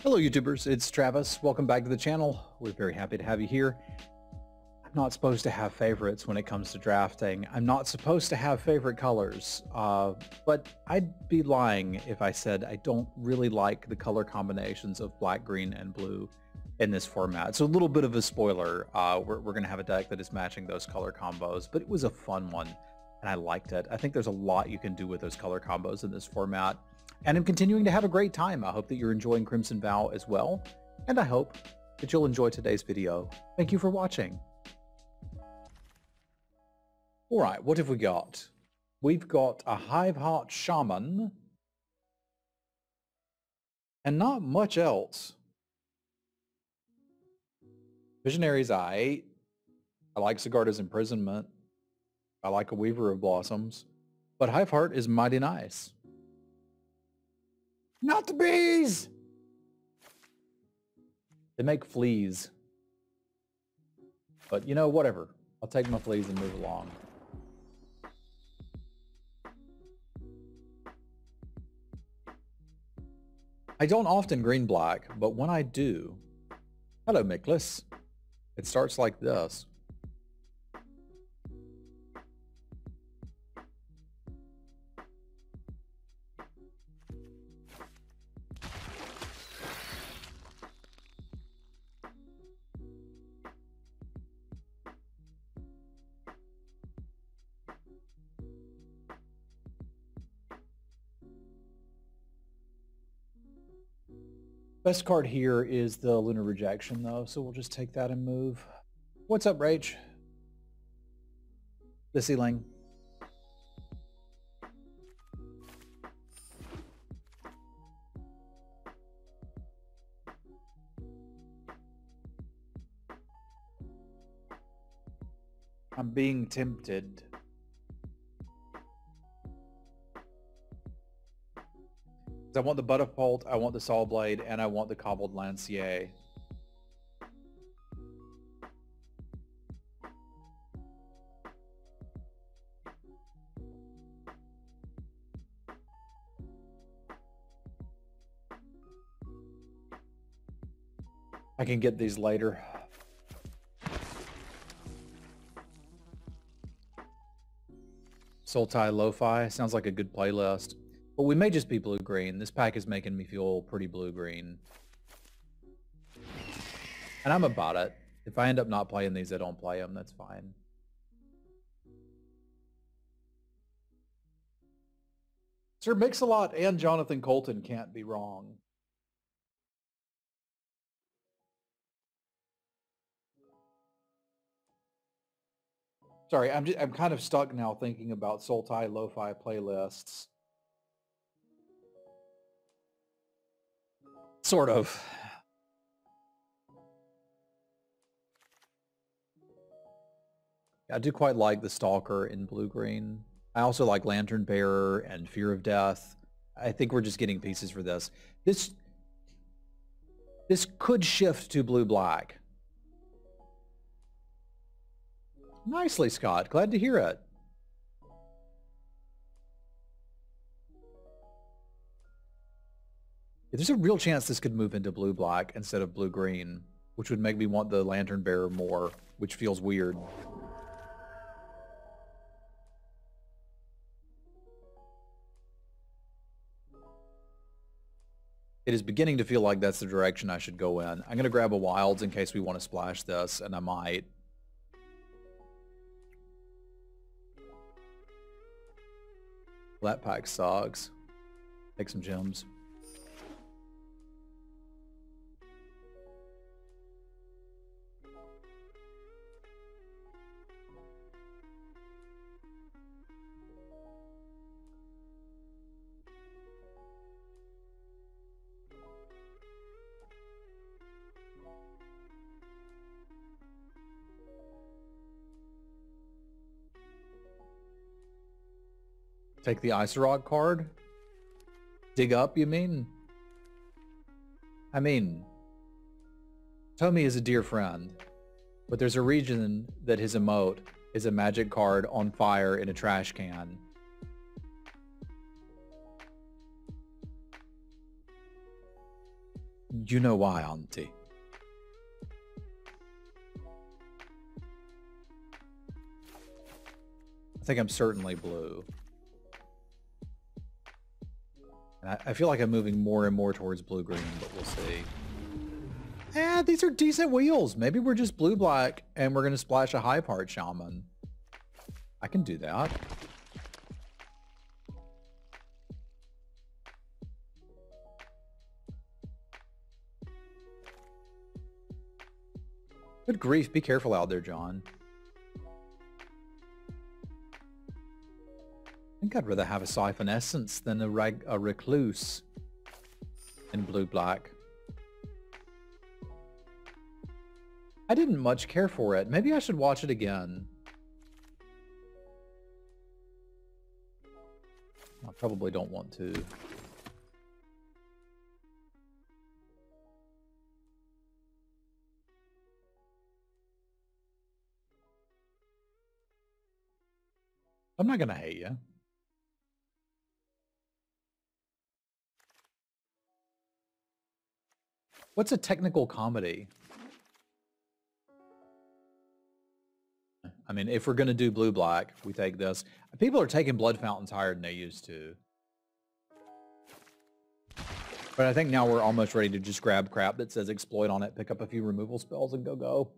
Hello YouTubers, it's Travis. Welcome back to the channel. We're very happy to have you here. I'm not supposed to have favorites when it comes to drafting. I'm not supposed to have favorite colors, but I'd be lying if I said I don't really like the color combinations of black, green, and blue in this format. So a little bit of a spoiler, we're going to have a deck that is matching those color combos, but it was a fun one and I liked it. I think there's a lot you can do with those color combos in this format. And I'm continuing to have a great time. I hope that you're enjoying Crimson Vow as well. And I hope that you'll enjoy today's video. Thank you for watching. All right, what have we got? We've got a Hive Heart Shaman. And not much else. Visionary's Eye. I like Sigarda's Imprisonment. I like a Weaver of Blossoms. But Hive Heart is mighty nice. Not the bees! They make fleas. But, you know, whatever. I'll take my fleas and move along. I don't often green-black, but when I do... Hello, Miklas. It starts like this. Best card here is the Lunar Rejection, though, so we'll just take that and move. What's up, Rach? The ceiling. I'm being tempted. I want the Butterbolt, I want the Saw Blade, and I want the Cobbled Lancier. I can get these later. Sultai Lo-Fi sounds like a good playlist. But we may just be blue-green. This pack is making me feel pretty blue-green. And I'm about it. If I end up not playing these, I don't play them. That's fine. Sir Mix-a-Lot and Jonathan Colton can't be wrong. Sorry, I'm kind of stuck now thinking about Sultai Lo-Fi playlists. Sort of. I do quite like the Stalker in blue-green. I also like Lantern Bearer and Fear of Death. I think we're just getting pieces for this. This could shift to blue-black. Nicely, Scott. Glad to hear it. There's a real chance this could move into blue-black instead of blue-green, which would make me want the Lantern Bearer more, which feels weird. It is beginning to feel like that's the direction I should go in. I'm going to grab a Wilds in case we want to splash this, and I might. That pack sucks. Take some gems. Take the Isorog card? Dig up, you mean? I mean, Tomi is a dear friend, but there's a reason that his emote is a magic card on fire in a trash can. You know why, Auntie. I think I'm certainly blue. And I feel like I'm moving more and more towards blue-green, but we'll see. These are decent wheels. Maybe we're just blue-black and we're going to splash a high part shaman. I can do that. Good grief, be careful out there, John. I think I'd rather have a Siphon Essence than a Recluse in blue-black. I didn't much care for it. Maybe I should watch it again. I probably don't want to. I'm not gonna hate you. What's a technical comedy? I mean, if we're going to do blue-black, we take this. People are taking Blood Fountains higher than they used to. But I think now we're almost ready to just grab crap that says exploit on it, pick up a few removal spells, and go.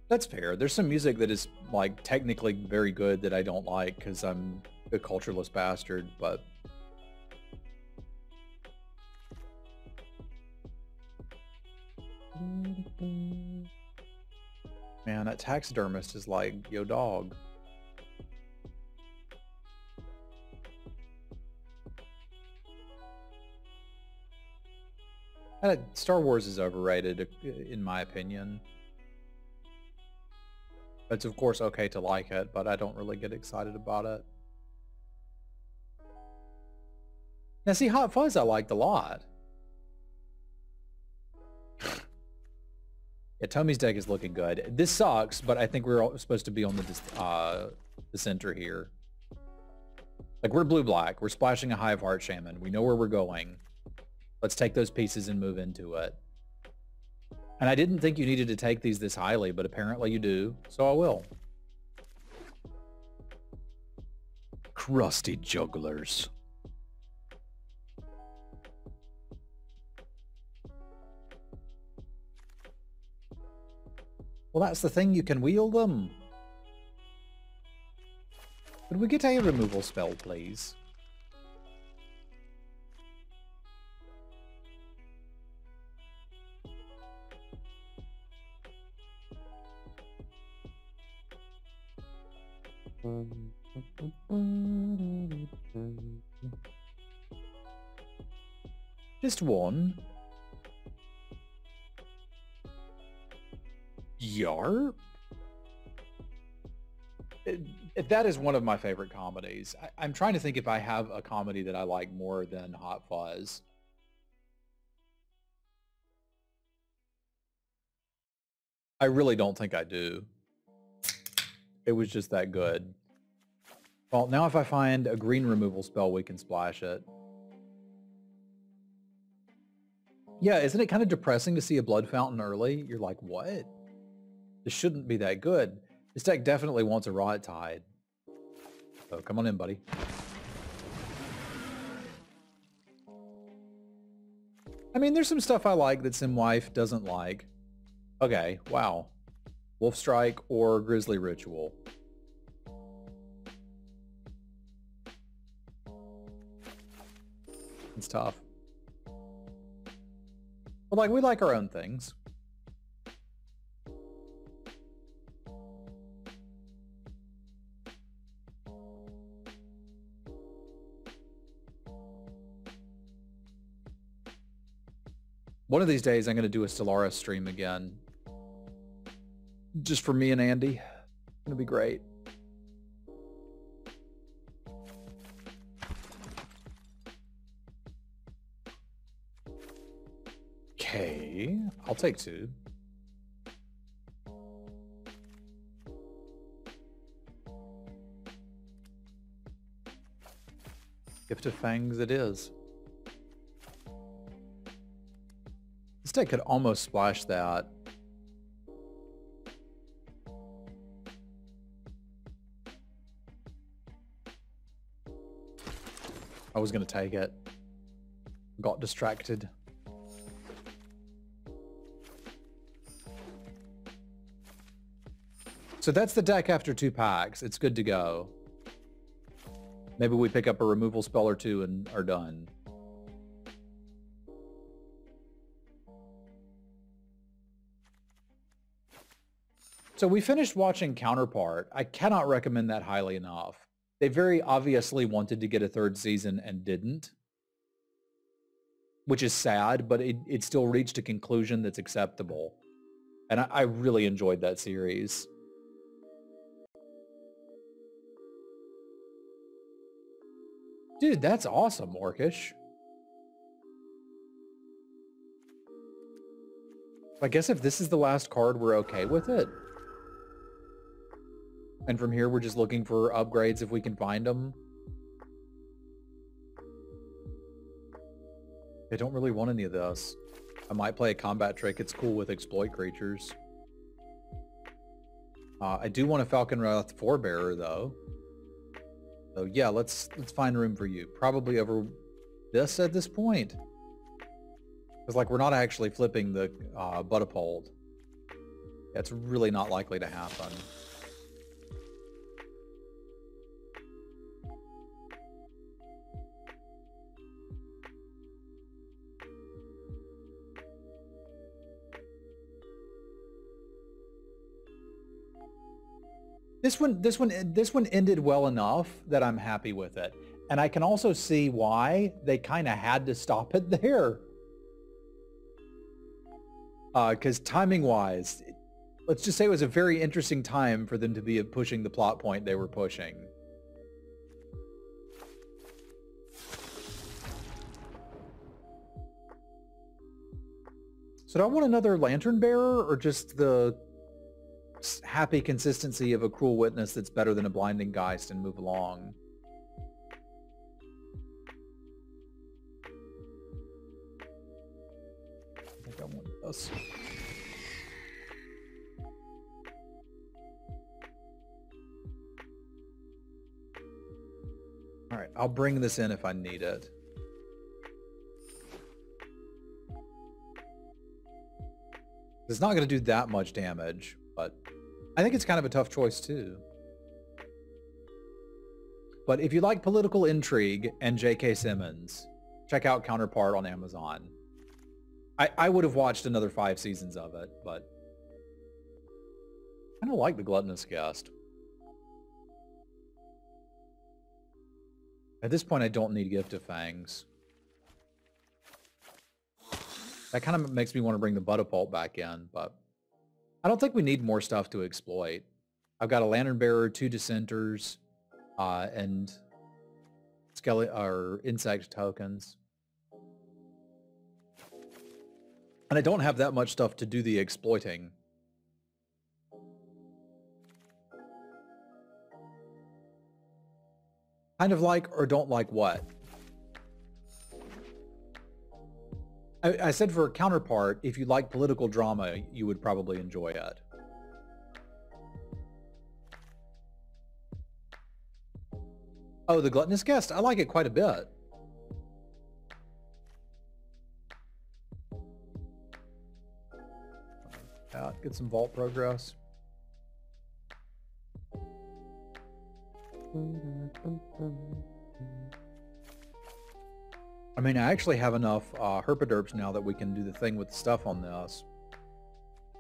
That's fair. There's some music that is, like, technically very good that I don't like because I'm a cultureless bastard, but... Man, that taxidermist is like, yo dog. Star Wars is overrated, in my opinion. It's of course okay to like it, but I don't really get excited about it. Now see, Hot Fuzz I liked a lot. Yeah, Tommy's deck is looking good. This sucks, but I think we're all supposed to be on the center here. Like, we're blue-black. We're splashing a Hive Heart Shaman. We know where we're going. Let's take those pieces and move into it. And I didn't think you needed to take these this highly, but apparently you do, so I will. Crusty jugglers. Well, that's the thing, you can wield them. Could we get a removal spell, please? Just one. Yarp? That is one of my favorite comedies. I'm trying to think if I have a comedy that I like more than Hot Fuzz. I really don't think I do. It was just that good. Well, now if I find a green removal spell, we can splash it. Yeah, isn't it kind of depressing to see a Blood Fountain early? You're like, what? This shouldn't be that good. This deck definitely wants a Rot Tide. So come on in, buddy. I mean, there's some stuff I like that Simwife doesn't like. Okay, wow. Wolf Strike or Grizzly Ritual. It's tough. But like, we like our own things. One of these days, I'm going to do a Stellaris stream again. Just for me and Andy. It's going to be great. Okay, I'll take two. Gift of Fangs it is. This deck could almost splash that. I was going to take it. Got distracted. So that's the deck after 2 packs. It's good to go. Maybe we pick up a removal spell or 2 and are done. So we finished watching Counterpart. I cannot recommend that highly enough. They very obviously wanted to get a 3rd season and didn't. Which is sad, but it still reached a conclusion that's acceptable. And I really enjoyed that series. Dude, that's awesome, Orcish. I guess if this is the last card, we're okay with it. And from here, we're just looking for upgrades if we can find them. I don't really want any of this. I might play a combat trick. It's cool with exploit creatures. I do want a Falconwrath Forebearer, though. So yeah, let's find room for you. Probably over this at this point. Because like we're not actually flipping the Butterpold. That's really not likely to happen. This one ended well enough that I'm happy with it. And I can also see why they kind of had to stop it there. Because timing-wise, let's just say it was a very interesting time for them to be pushing the plot point they were pushing. So do I want another Lantern Bearer or just the happy consistency of a Cruel Witness that's better than a Blinding Geist and move along? I think I want this. All right, I'll bring this in if I need it. It's not going to do that much damage, but I think it's kind of a tough choice too. But if you like political intrigue and J.K. Simmons, check out Counterpart on Amazon. I would have watched another 5 seasons of it, but I don't like the Gluttonous Guest. At this point, I don't need Gift of Fangs. That kind of makes me want to bring the Butterpult back in, but I don't think we need more stuff to exploit. I've got a Lantern Bearer, 2 Dissenters, and insect tokens. And I don't have that much stuff to do the exploiting. Kind of like or don't like what? I said for a Counterpart, if you like political drama, you would probably enjoy it. Oh, the Gluttonous Guest. I like it quite a bit. Get some vault progress. I mean, I actually have enough herpaderps now that we can do the thing with the stuff on this.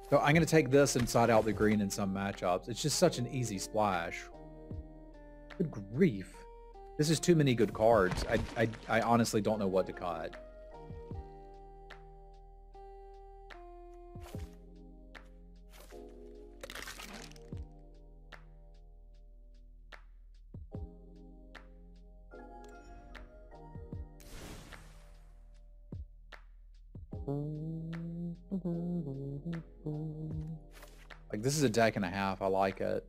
So I'm going to take this and side out the green in some matchups. It's just such an easy splash. Good grief. This is too many good cards. I honestly don't know what to cut. Like, this is a deck and a half. I like it.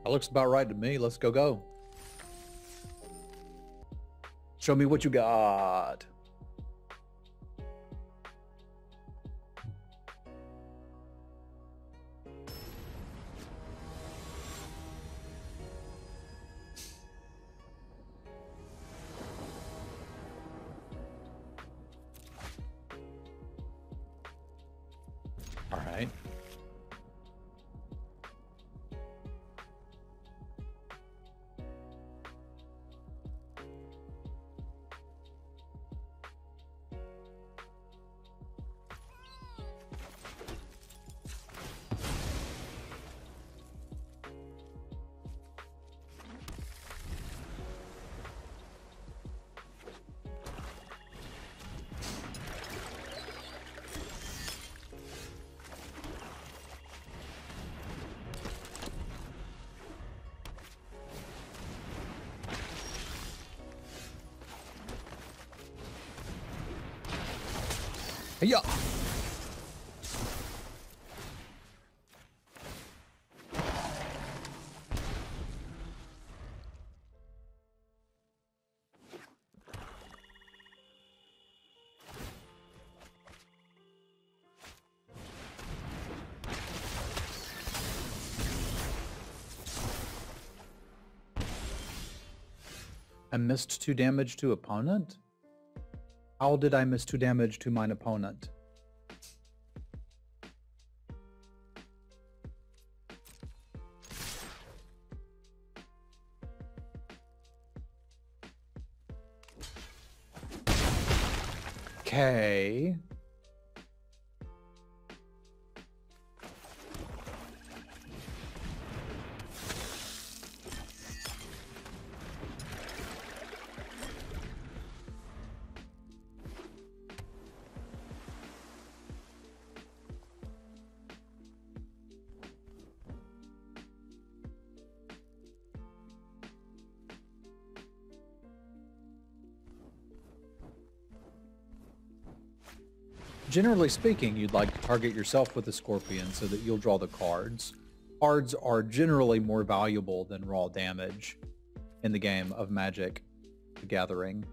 That looks about right to me. Let's go. Show me what you got. All right. Yeah. I missed 2 damage to opponent? How did I miss 2 damage to mine opponent? Okay. Generally speaking, you'd like to target yourself with a scorpion so that you'll draw the cards. Cards are generally more valuable than raw damage in the game of Magic the Gathering.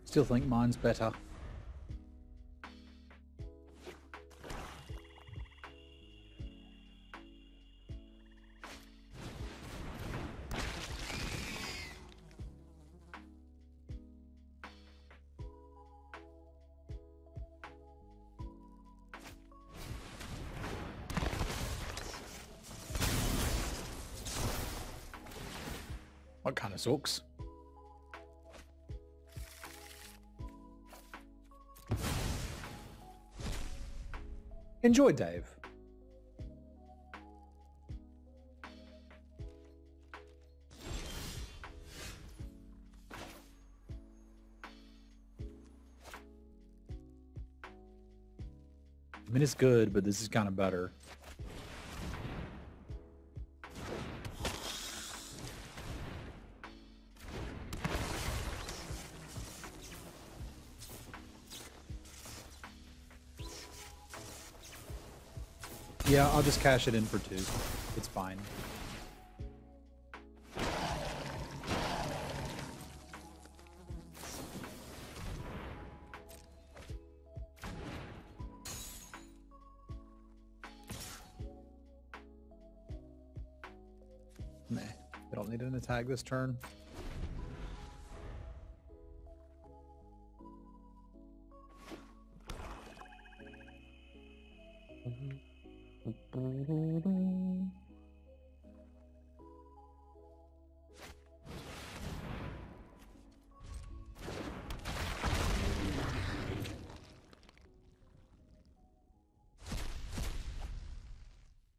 Still think mine's better. What kind of sucks? Enjoy, Dave. I mean, it's good, but this is kind of better. Yeah, I'll just cash it in for 2. It's fine. Meh. I don't need an attack this turn.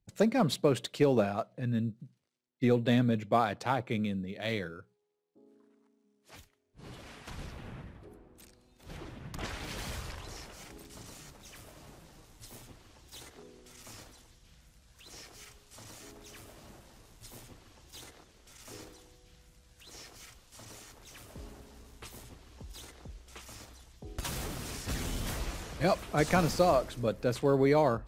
I think I'm supposed to kill that and then deal damage by attacking in the air. Yep, that kind of sucks, but that's where we are.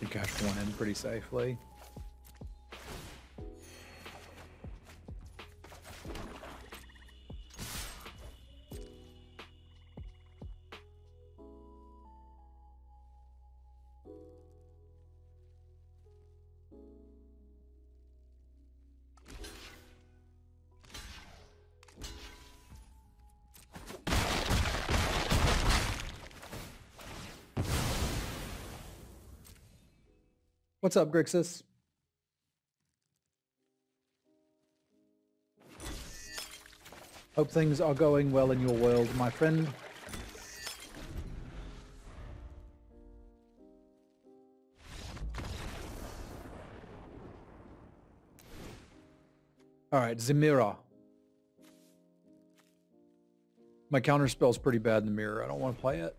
You cashed one in pretty safely. What's up, Grixis? Hope things are going well in your world, my friend. All right, Zemira. My counterspell's pretty bad in the mirror. I don't want to play it.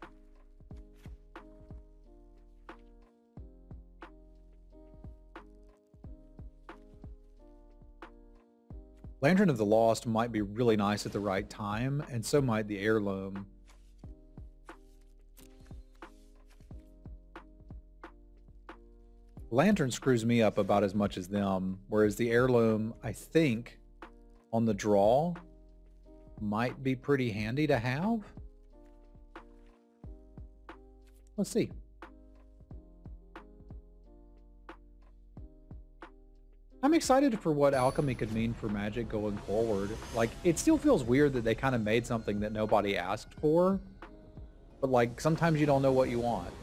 Lantern of the Lost might be really nice at the right time, and so might the Heirloom. Lantern screws me up about as much as them, whereas the Heirloom, I think, on the draw, might be pretty handy to have. Let's see. I'm excited for what alchemy could mean for Magic going forward. Like, it still feels weird that they kind of made something that nobody asked for, but like, sometimes you don't know what you want.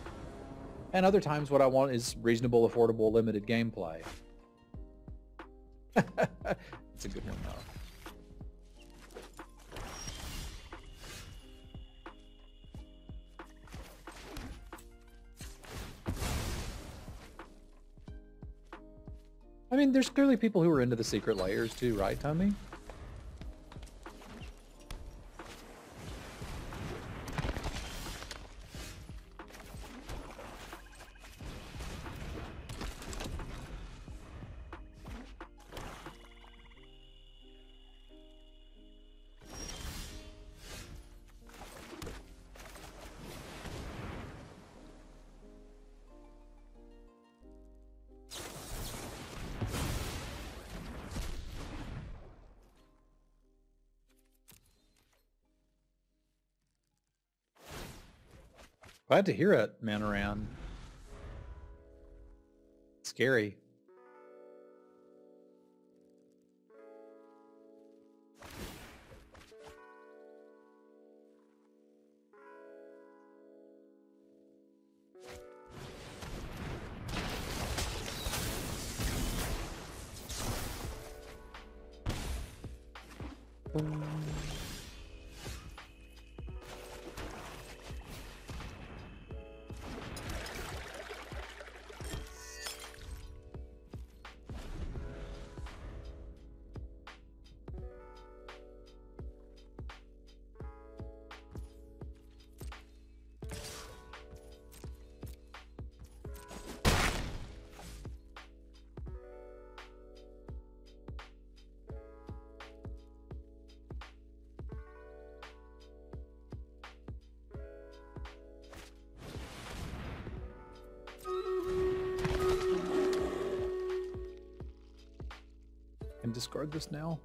And other times what I want is reasonable, affordable, limited gameplay. It's a good one, though. I mean, there's clearly people who are into the secret layers too, right, Tommy? Glad to hear it, Manoran. Scary. Can discard this now.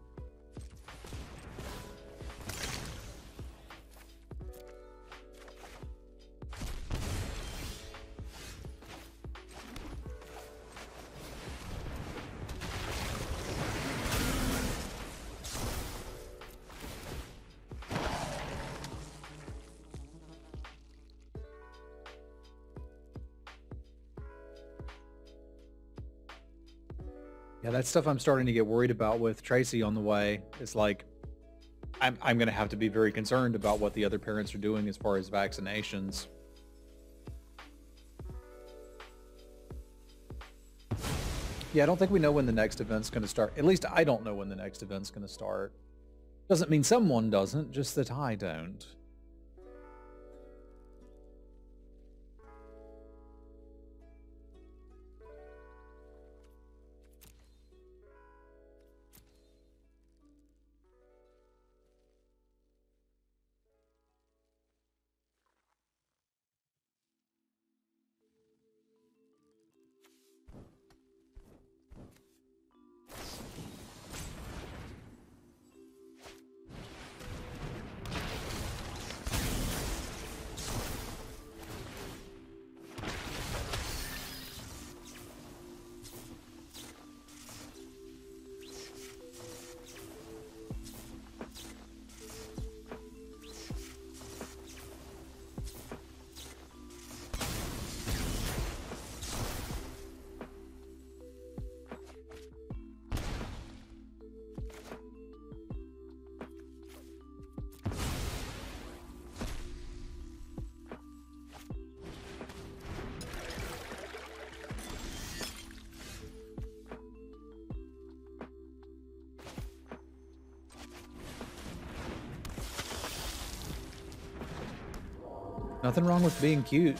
Yeah, that's stuff I'm starting to get worried about with Tracy on the way. It's like, I'm going to have to be very concerned about what the other parents are doing as far as vaccinations. Yeah, I don't think we know when the next event's going to start. At least I don't know when the next event's going to start. Doesn't mean someone doesn't, just that I don't. Nothing wrong with being cute.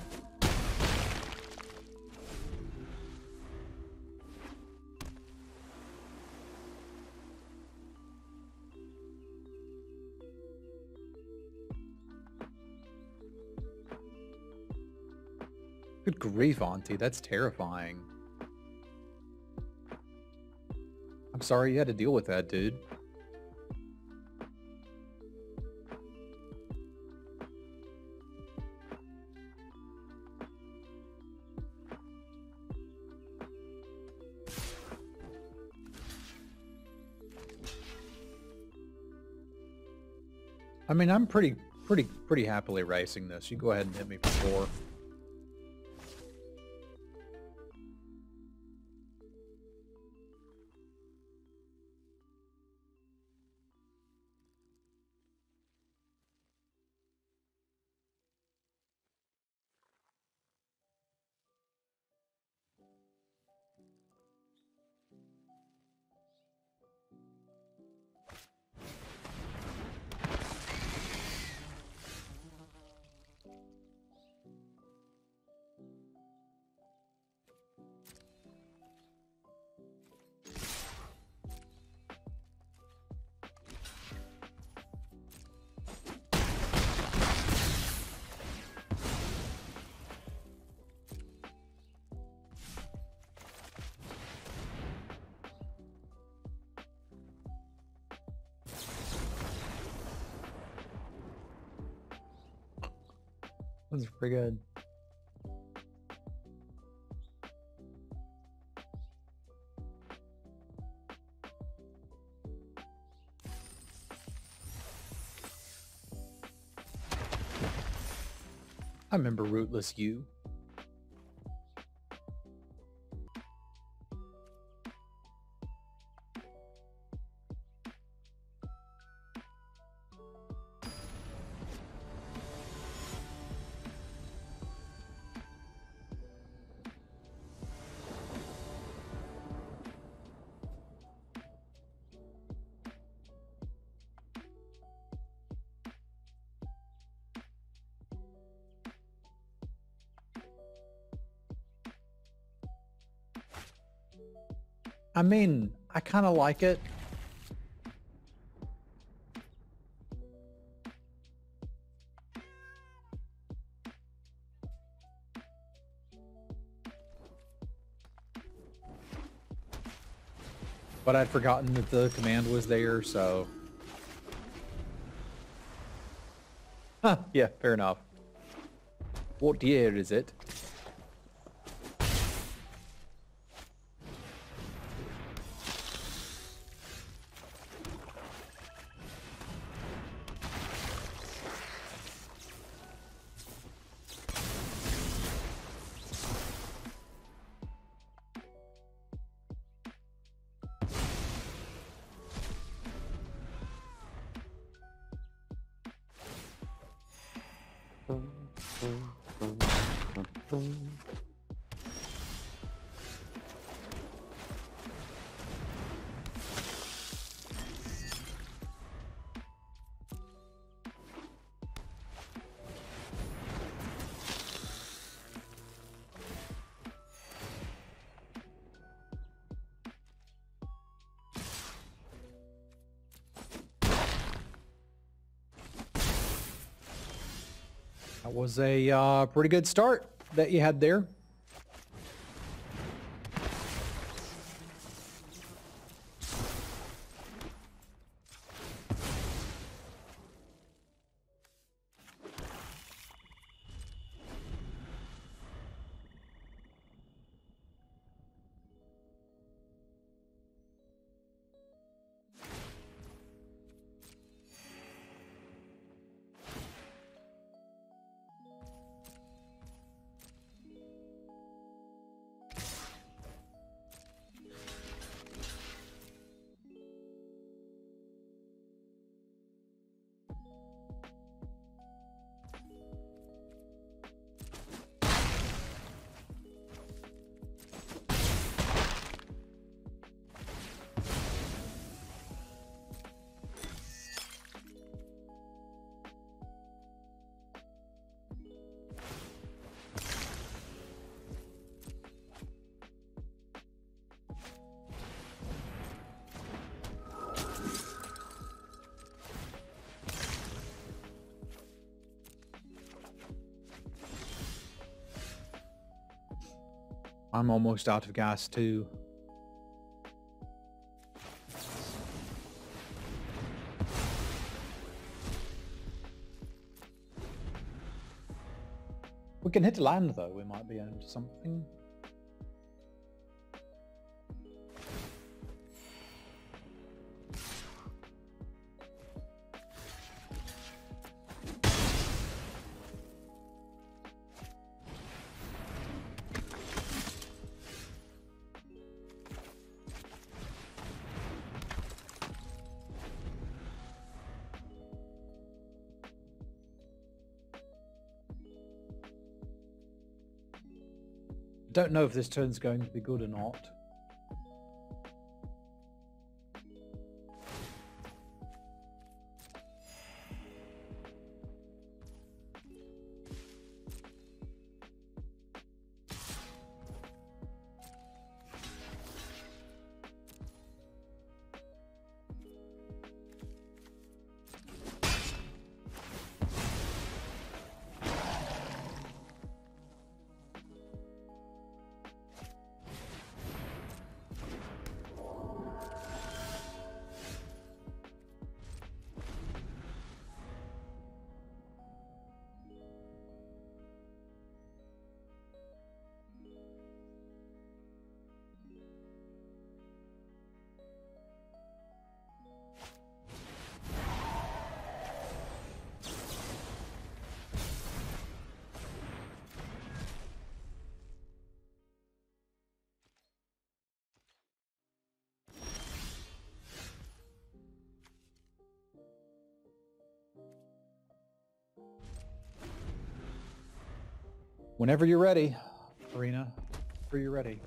Good grief, Auntie. That's terrifying. I'm sorry you had to deal with that, dude. I mean, I'm pretty happily racing this. You go ahead and hit me for 4. That's pretty good. I remember Rootless U. I mean, I kind of like it. But I'd forgotten that the command was there, so... Huh, yeah, fair enough. What year is it? That was a pretty good start that you had there. I'm almost out of gas too. We can hit land though, we might be into something. Don't know if this turn's going to be good or not. Whenever you're ready, Arena, whenever you're ready.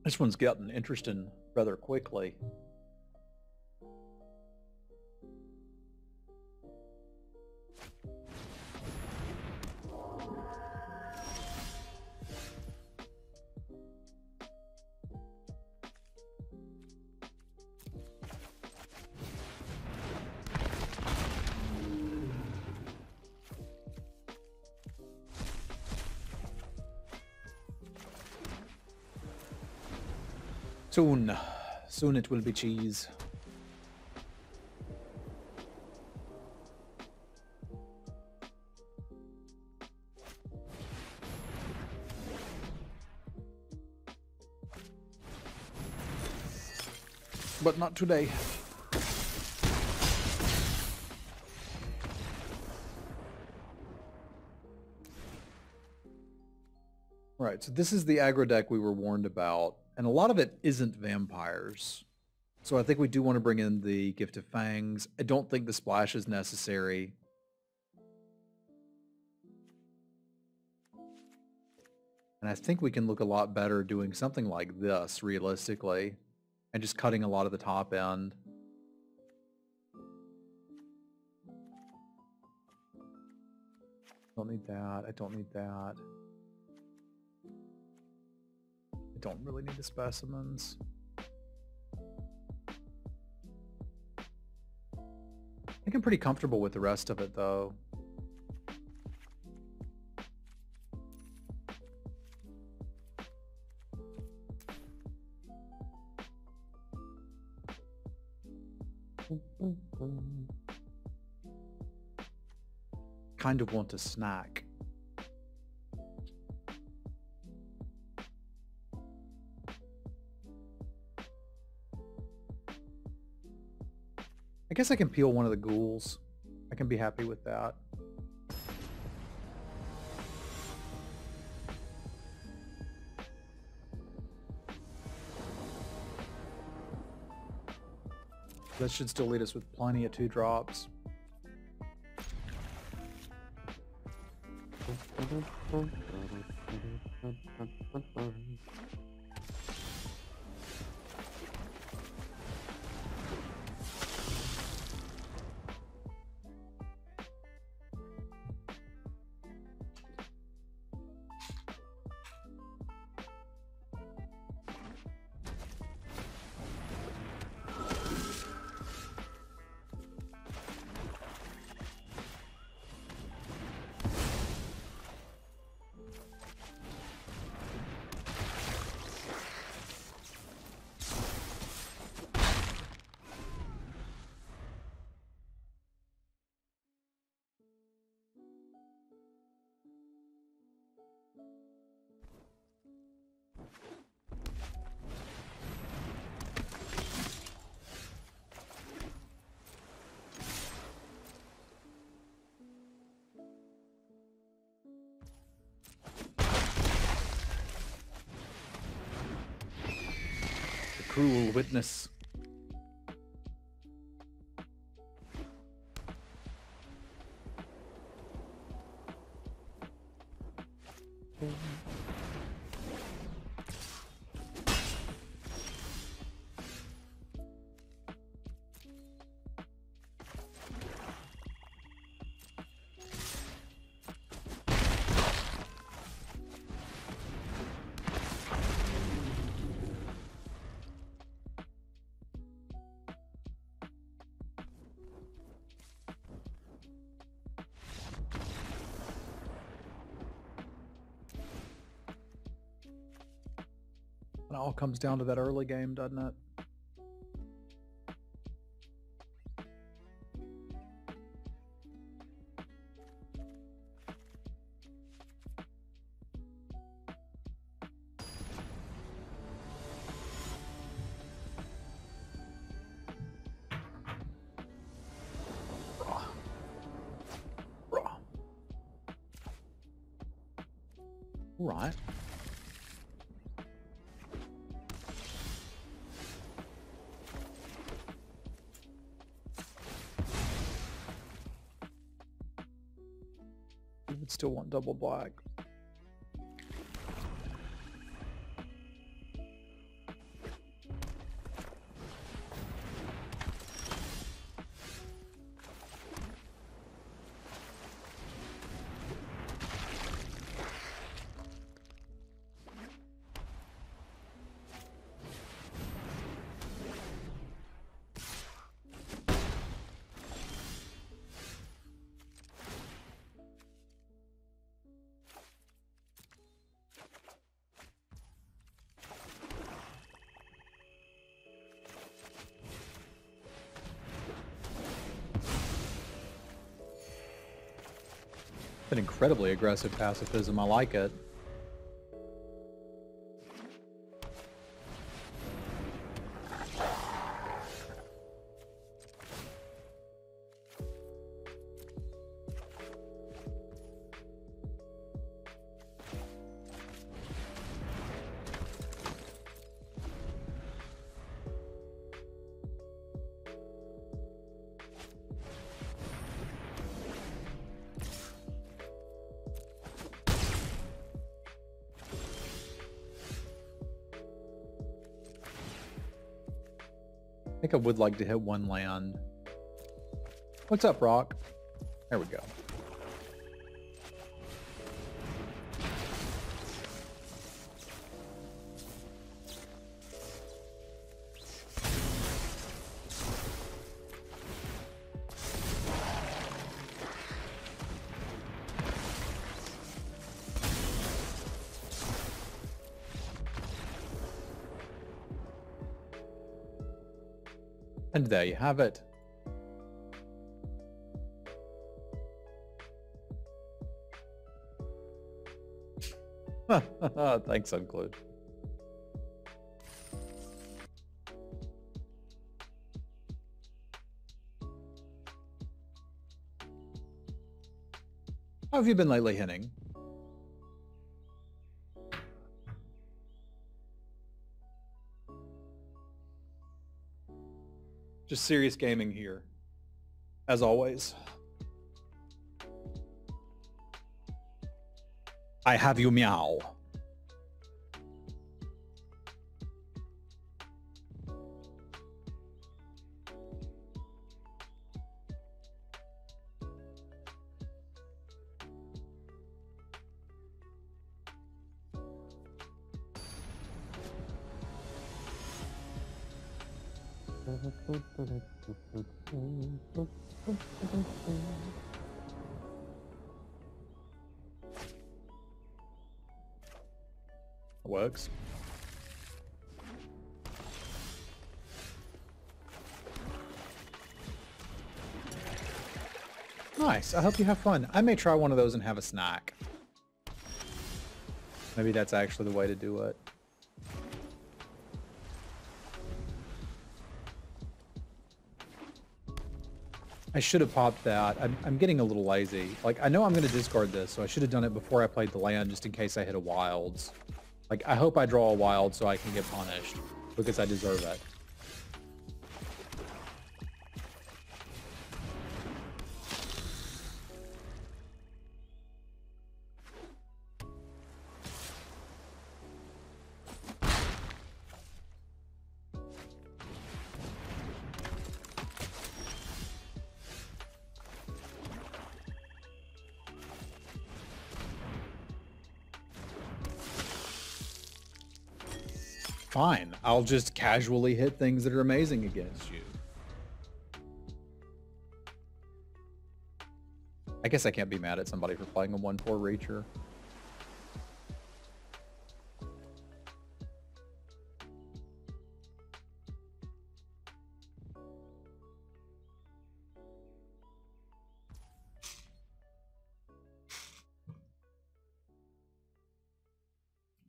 This one's gotten interesting rather quickly. Soon it will be cheese. But not today. Right, so this is the aggro deck we were warned about, and a lot of it isn't vampires. So I think we do want to bring in the Gift of Fangs. I don't think the splash is necessary. And I think we can look a lot better doing something like this, realistically, and just cutting a lot of the top end. Don't need that. I don't need that. I don't really need the specimens. I think I'm pretty comfortable with the rest of it, though. Kind of want a snack. I guess I can peel one of the ghouls. I can be happy with that. That should still lead us with plenty of 2-drops. Cruel witness. It all comes down to that early game, doesn't it? Right. You would still want double black. An incredibly aggressive pacifism. I like it. I think I would like to hit one land. What's up, Rock? There we go. And there you have it. Thanks, Unclude. How have you been lately, Henning? Just serious gaming here, as always. I have you meow. Works. Nice. I hope you have fun. I may try one of those and have a snack. Maybe that's actually the way to do it. I should have popped that. I'm getting a little lazy. Like, I know I'm going to discard this, so I should have done it before I played the land just in case I hit a wilds. Like, I hope I draw a wild so I can get punished because I deserve it. Fine, I'll just casually hit things that are amazing against you. I guess I can't be mad at somebody for playing a 1/4 reacher.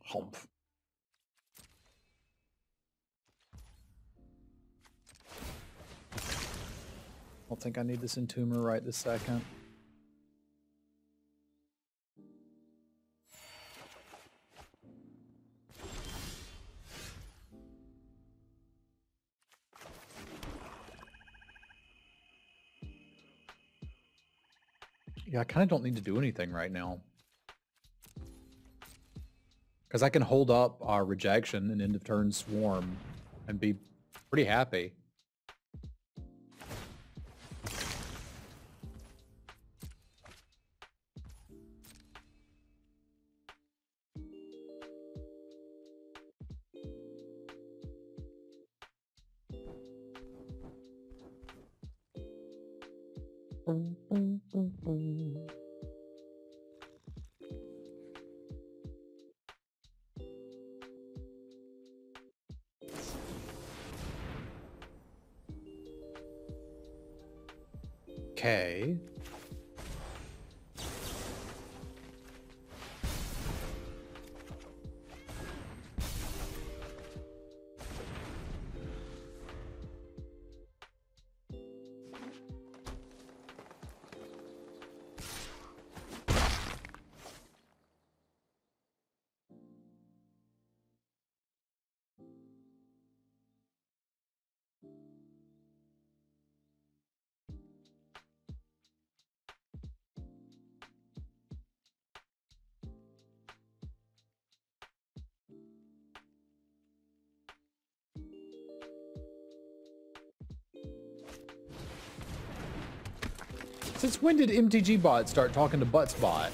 Humph. I don't think I need this entomber right this second. Yeah, I kind of don't need to do anything right now. Because I can hold up rejection and end of turn swarm and be pretty happy. Okay. Since when did MTG bot start talking to Butts bot?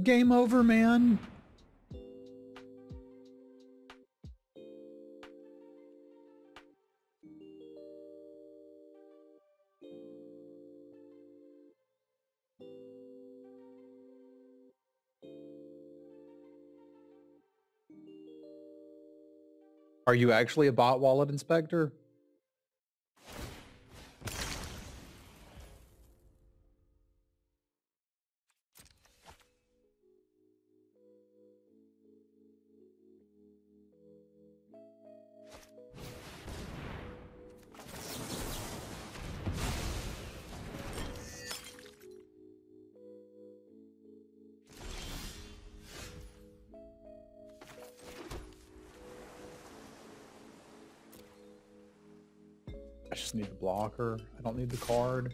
Game over, man. Are you actually a bot wallet inspector? I just need the blocker. I don't need the card.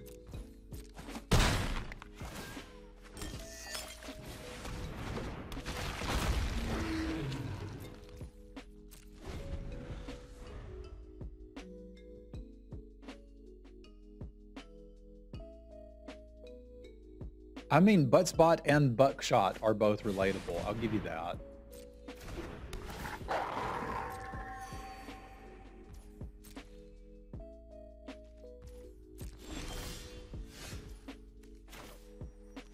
I mean, Buttspot and Buckshot are both relatable. I'll give you that.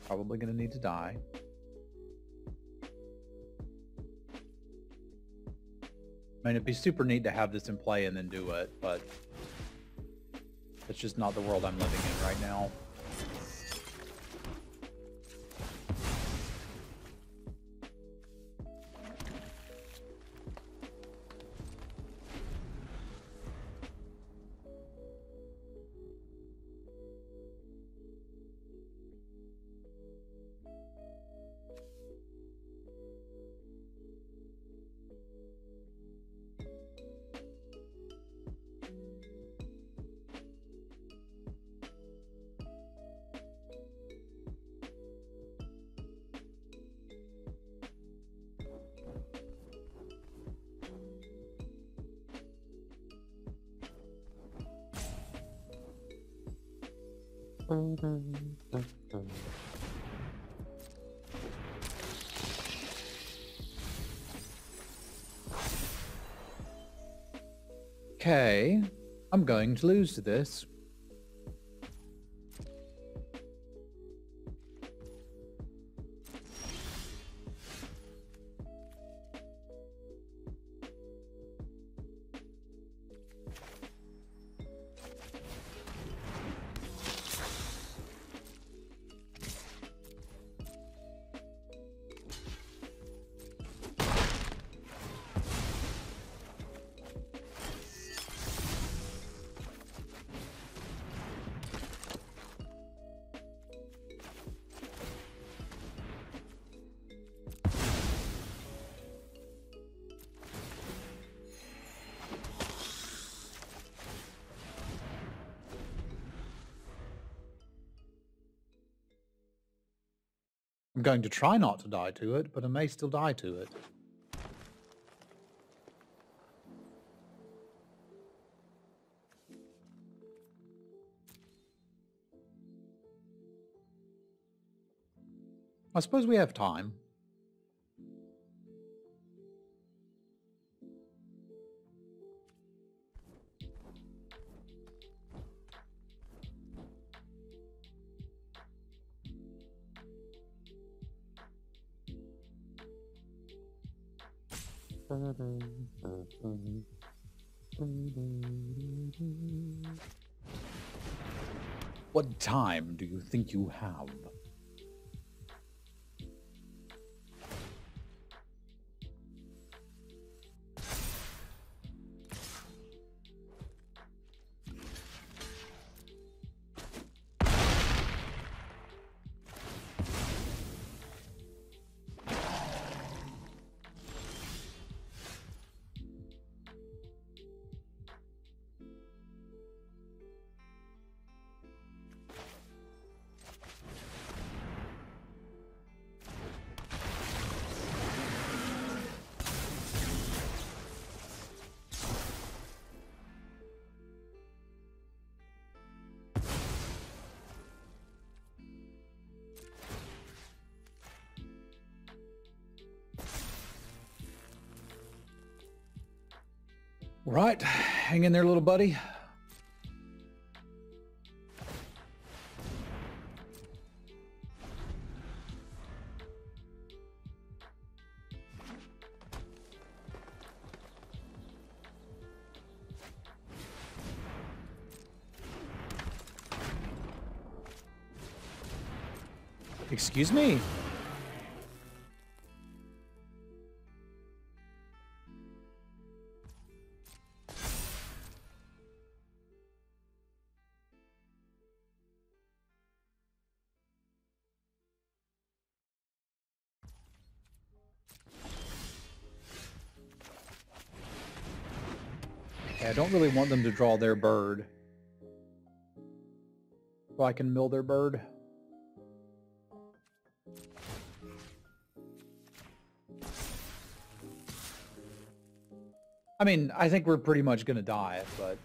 Probably going to need to die. I mean, it'd be super neat to have this in play and then do it, but it's just not the world I'm living in right now. Okay, I'm going to lose to this. I'm going to try not to die to it, but I may still die to it. I suppose we have time. What time do you think you have? Right, hang in there, little buddy. Excuse me. Okay, I don't really want them to draw their bird. So I can mill their bird. I mean, I think we're pretty much gonna die, but...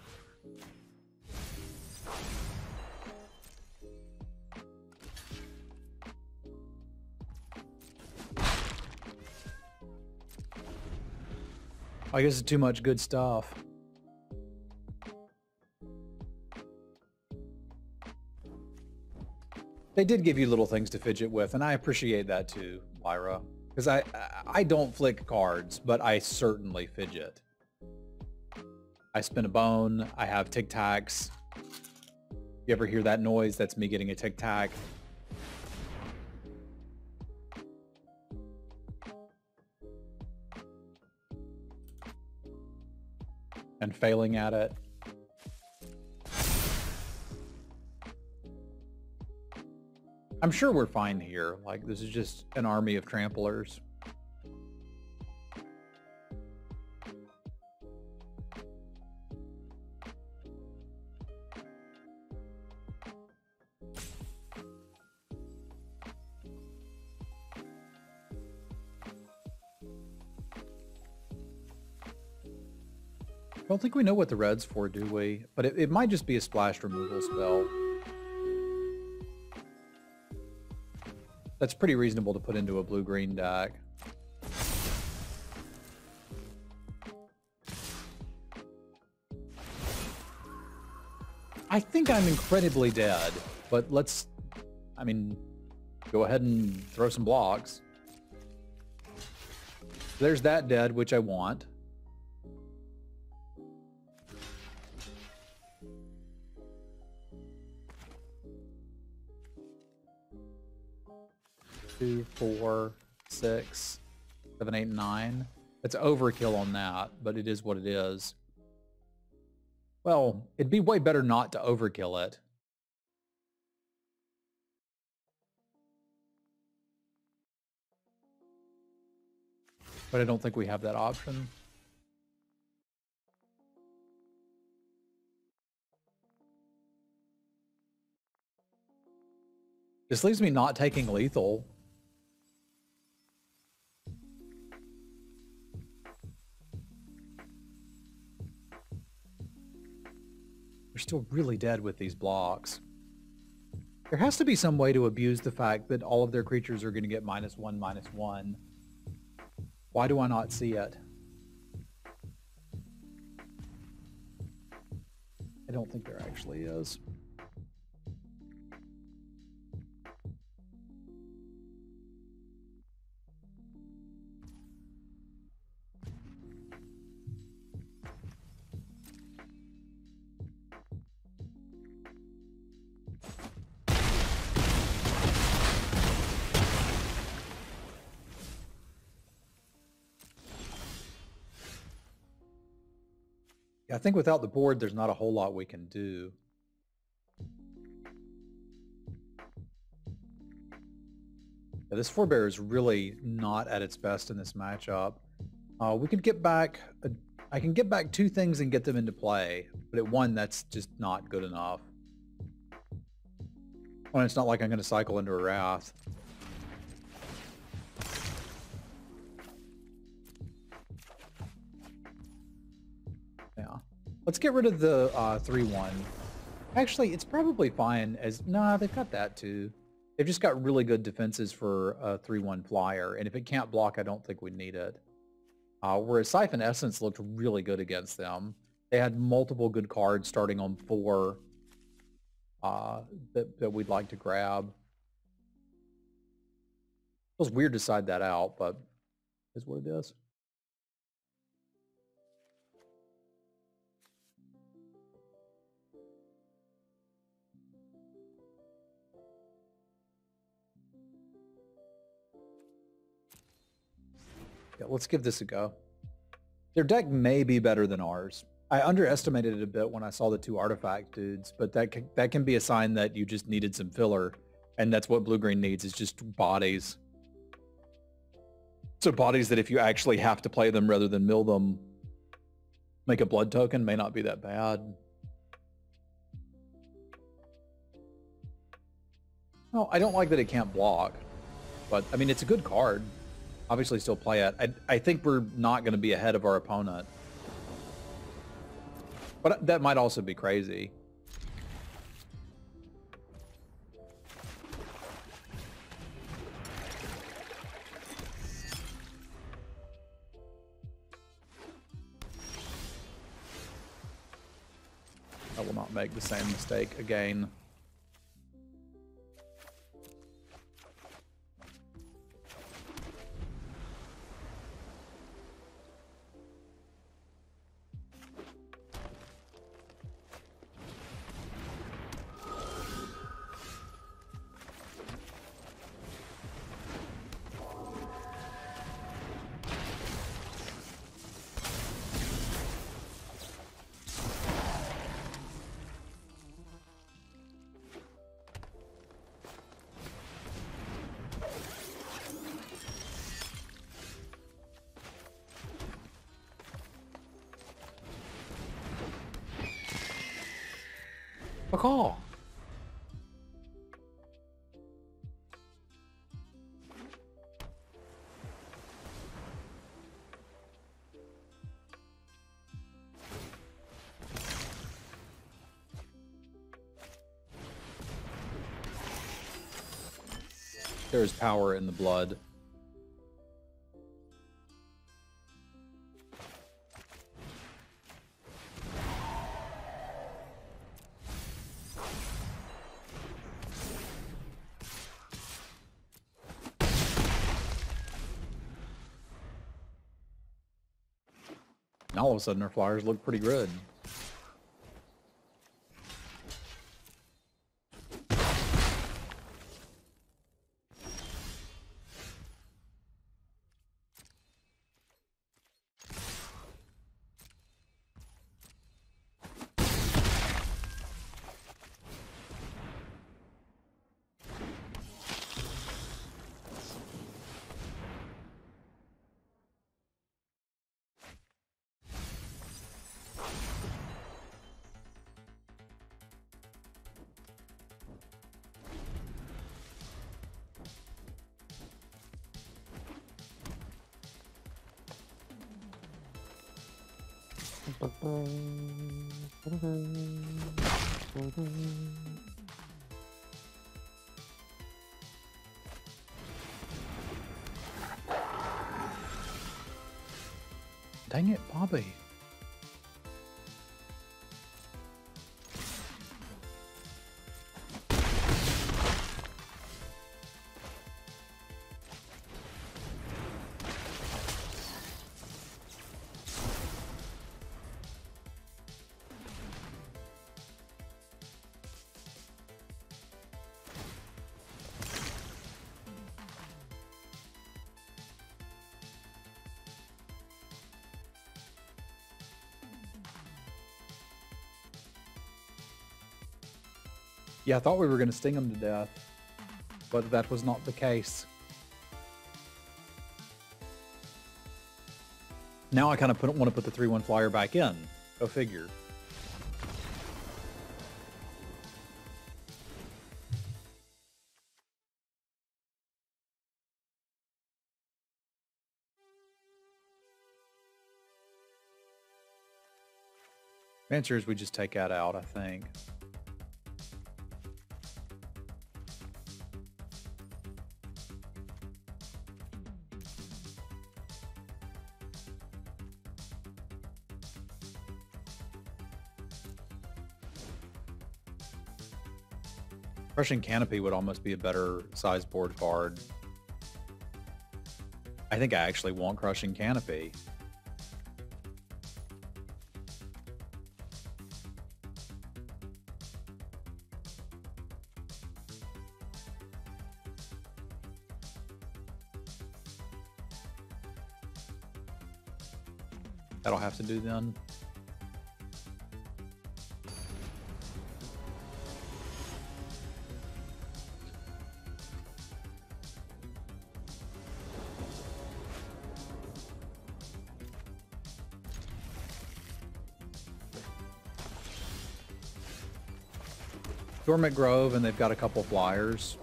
I guess it's too much good stuff. They did give you little things to fidget with, and I appreciate that too, Lyra. Because I don't flick cards, but I certainly fidget. I spin a bone, I have tic-tacs. You ever hear that noise? That's me getting a tic-tac. And failing at it. I'm sure we're fine here. Like, this is just an army of tramplers. I don't think we know what the red's for, do we? But it might just be a splash removal spell. That's pretty reasonable to put into a blue-green deck. I think I'm incredibly dead, but let's, I mean, go ahead and throw some blocks. There's that dead, which I want. Two, 4, 6, 7, 8, 9. It's overkill on that, but it is what it is. Well, it'd be way better not to overkill it. But I don't think we have that option. This leaves me not taking lethal. We're still really dead with these blocks. There has to be some way to abuse the fact that all of their creatures are going to get -1, -1. Why do I not see it? I don't think there actually is. I think without the board, there's not a whole lot we can do. Yeah, this forebear is really not at its best in this matchup. We could get back, I can get back 2 things and get them into play, but at 1, that's just not good enough. Well, it's not like I'm going to cycle into a Wrath. Yeah. Let's get rid of the 3/1. Actually, it's probably fine as... Nah, they've got that too. They've just got really good defenses for a 3/1 flyer, and if it can't block, I don't think we need it. Whereas Siphon Essence looked really good against them. They had multiple good cards starting on 4 that we'd like to grab. Feels weird to side that out, but it is what it is. Yeah, let's give this a go. Their deck may be better than ours. I underestimated it a bit when I saw the 2 artifact dudes, but that can be a sign that you just needed some filler, and that's what blue-green needs, is just bodies. So bodies that if you actually have to play them rather than mill them, make a blood token may not be that bad. No, I don't like that it can't block, but I mean, it's a good card. Obviously still play it. I think we're not going to be ahead of our opponent. But that might also be crazy. I will not make the same mistake again. A call. There is power in the blood. And all of a sudden our flyers look pretty good. Dang it, Bobby. Yeah, I thought we were going to sting him to death, but that was not the case. Now I kind of want to put the 3/1 flyer back in. Go figure. The answer is we just take that out, I think. Crushing Canopy would almost be a better size board card. I think I actually want Crushing Canopy. That'll have to do then. Dormant Grove, and they've got a couple flyers.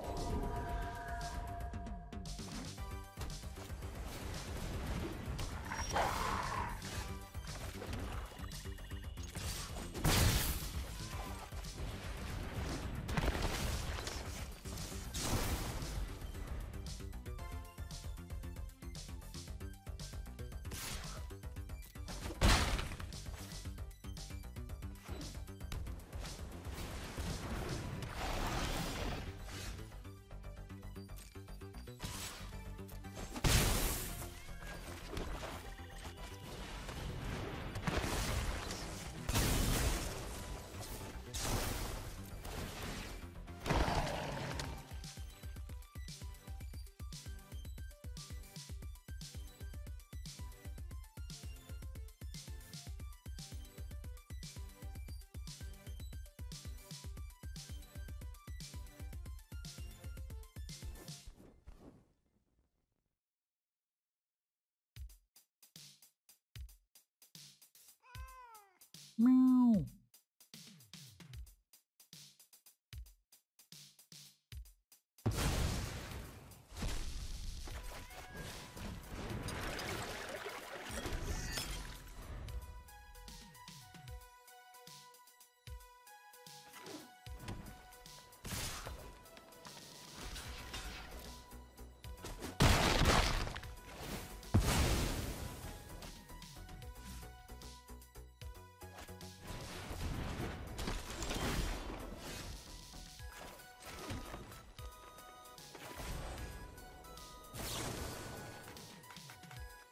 Meow.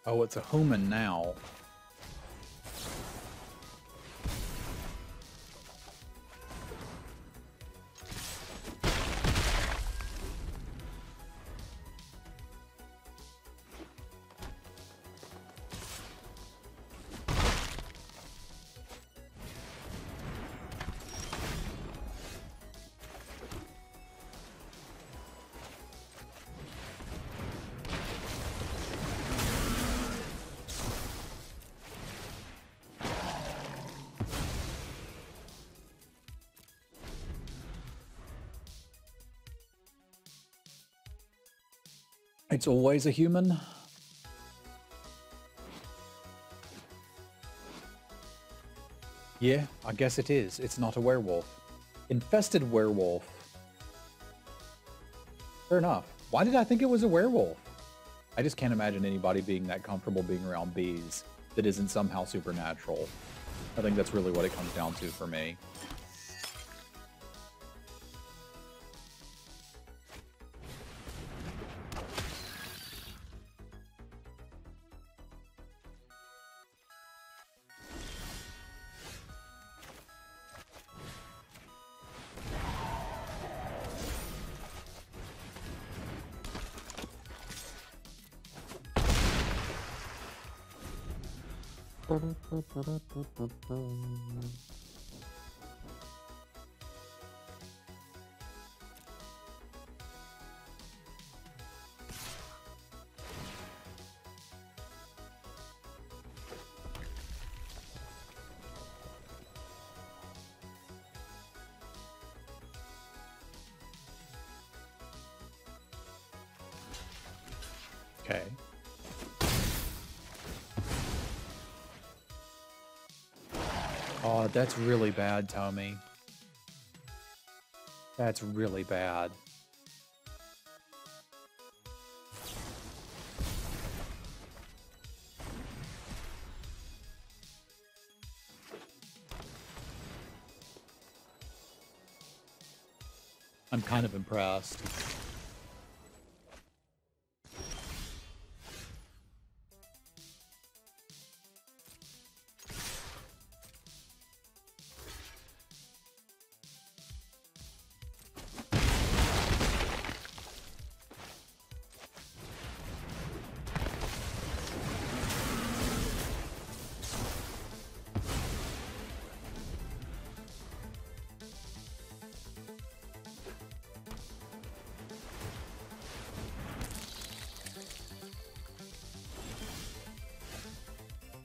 Oh, it's a human now. It's always a human. Yeah, I guess it is. It's not a werewolf. Infested werewolf. Fair enough. Why did I think it was a werewolf? I just can't imagine anybody being that comfortable being around bees that isn't somehow supernatural. I think that's really what it comes down to for me. Okay. Oh, that's really bad, Tommy. That's really bad. I'm kind of impressed.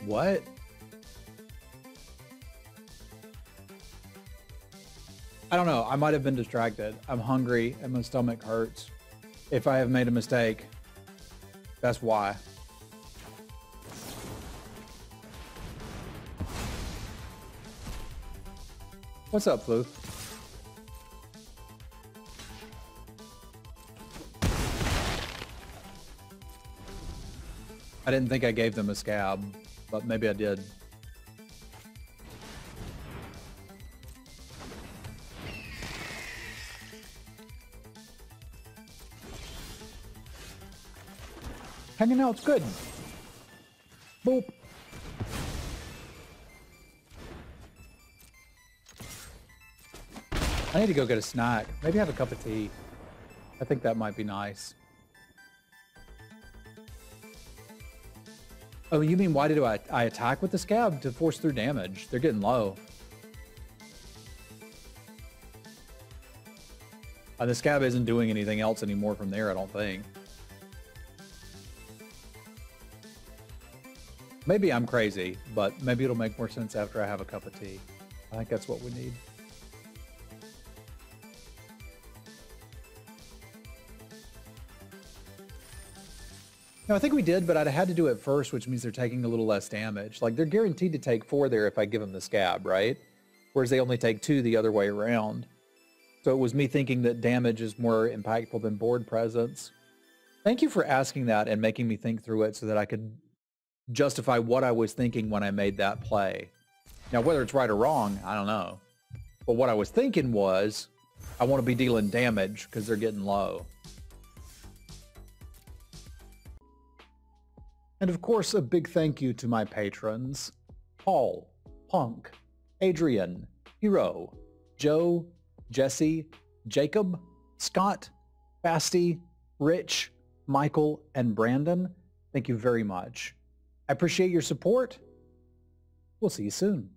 What? I don't know. I might have been distracted. I'm hungry and my stomach hurts. If I have made a mistake, that's why. What's up, Flu? I didn't think I gave them a scab, but maybe I did. Hanging out's good. Boop. I need to go get a snack. Maybe have a cup of tea. I think that might be nice. Oh, you mean why did I attack with the scab? To force through damage. They're getting low. The scab isn't doing anything else anymore from there, I don't think. Maybe I'm crazy, but maybe it'll make more sense after I have a cup of tea. I think that's what we need. No, I think we did, but I'd had to do it first, which means they're taking a little less damage. Like, they're guaranteed to take 4 there if I give them the scab, right? Whereas they only take 2 the other way around. So it was me thinking that damage is more impactful than board presence. Thank you for asking that and making me think through it so that I could justify what I was thinking when I made that play. Now, whether it's right or wrong, I don't know. But what I was thinking was, I want to be dealing damage because they're getting low. And of course, a big thank you to my patrons: Paul, Punk, Adrian, Hero, Joe, Jesse, Jacob, Scott, Fasty, Rich, Michael, and Brandon. Thank you very much. I appreciate your support. We'll see you soon.